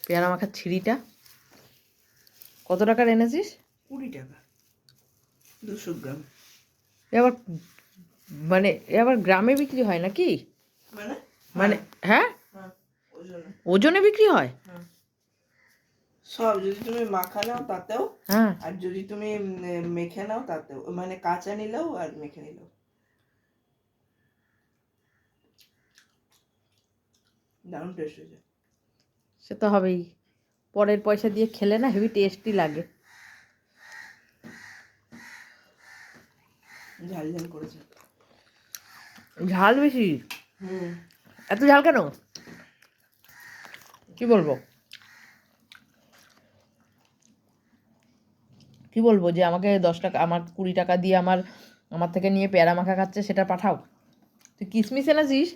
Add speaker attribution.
Speaker 1: পেয়ারা মাখার ছিঁড়িটা কত টাকার এনেছিস?
Speaker 2: 20 টাকা 200 গ্রাম।
Speaker 1: আবার মানে আবার গ্রামে বিক্রি হয় নাকি?
Speaker 2: মানে
Speaker 1: মানে হ্যাঁ,
Speaker 2: হ্যাঁ ওজনে।
Speaker 1: ওজনে বিক্রি হয়?
Speaker 2: হ্যাঁ সব যদি তুমি মাখা নাও তাতেও,
Speaker 1: হ্যাঁ,
Speaker 2: আর যদি তুমি মেখে নাও তাতেও, মানে কাঁচা নিলেও আর মেখে নিলেও দারুণ টেস্ট হয়েছে।
Speaker 1: সে তো হবেই। পরের পয়সা দিয়ে খেলে না হেভি টেস্টি লাগে।
Speaker 2: ঝাল ঝাল করেছে।
Speaker 1: ঝাল বেশি?
Speaker 2: হুম।
Speaker 1: এত ঝাল কেন? কি বলবো কি বলবো যে আমাকে 10 টাকা, আমার 20 টাকা দিয়ে আমার থেকে নিয়ে পেয়ারা মাখা খাচ্ছে, সেটা পাঠাও? তুই কিসমিস এনেছিস?